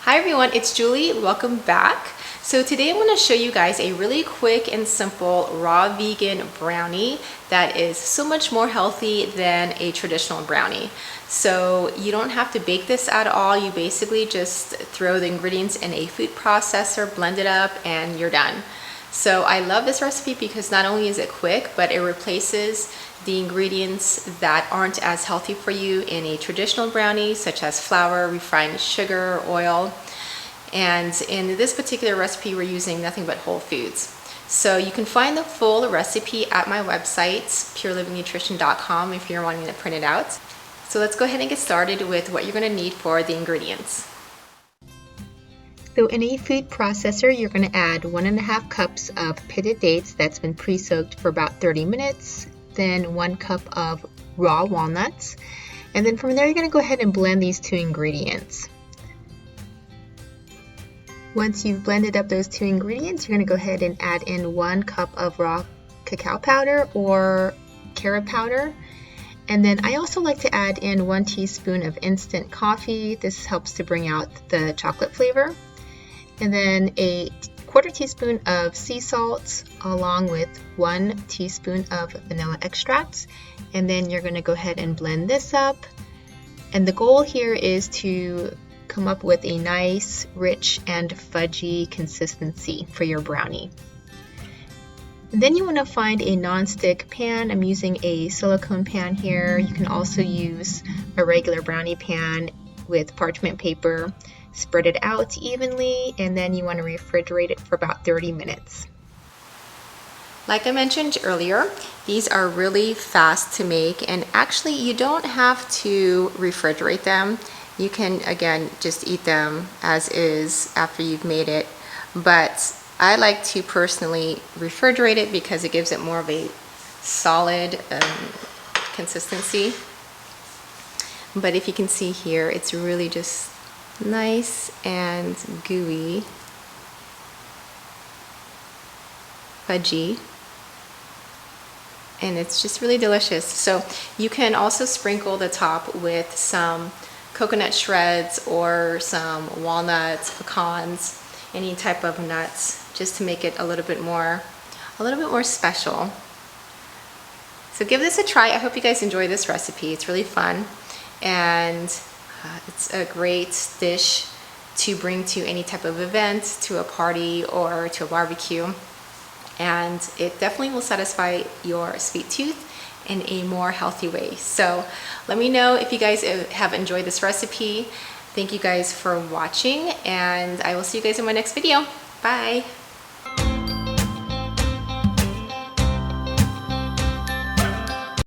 Hi everyone, it's Julie. Welcome back. So today I'm going to show you guys a really quick and simple raw vegan brownie that is so much more healthy than a traditional brownie. So you don't have to bake this at all. You basically just throw the ingredients in a food processor, blend it up, and you're done. So I love this recipe because not only is it quick, but it replaces the ingredients that aren't as healthy for you in a traditional brownie, such as flour, refined sugar, oil. And in this particular recipe, we're using nothing but whole foods. So you can find the full recipe at my website, purelivingnutrition.com, if you're wanting to print it out. So let's go ahead and get started with what you're going to need for the ingredients. So in a food processor, you're going to add 1.5 cups of pitted dates that's been pre-soaked for about 30 minutes, then 1 cup of raw walnuts, and then from there you're going to go ahead and blend these two ingredients. Once you've blended up those two ingredients, you're going to go ahead and add in 1 cup of raw cacao powder or carrot powder. And then I also like to add in 1 teaspoon of instant coffee. This helps to bring out the chocolate flavor. And then a 1/4 teaspoon of sea salt along with 1 teaspoon of vanilla extract. And then you're going to go ahead and blend this up. And the goal here is to come up with a nice, rich, and fudgy consistency for your brownie. And then you want to find a non-stick pan. I'm using a silicone pan here. You can also use a regular brownie pan with parchment paper. Spread it out evenly, and then you want to refrigerate it for about 30 minutes. Like I mentioned earlier, these are really fast to make, and actually you don't have to refrigerate them. You can, again, just eat them as is after you've made it, but I like to personally refrigerate it because it gives it more of a solid consistency. But if you can see here, it's really just nice and gooey, fudgy, and it's just really delicious. So you can also sprinkle the top with some coconut shreds or some walnuts, pecans, any type of nuts, just to make it a little bit more special. So give this a try. I hope you guys enjoy this recipe. It's really fun, and it's a great dish to bring to any type of event, to a party, or to a barbecue. And it definitely will satisfy your sweet tooth in a more healthy way. So let me know if you guys have enjoyed this recipe. Thank you guys for watching, and I will see you guys in my next video. Bye.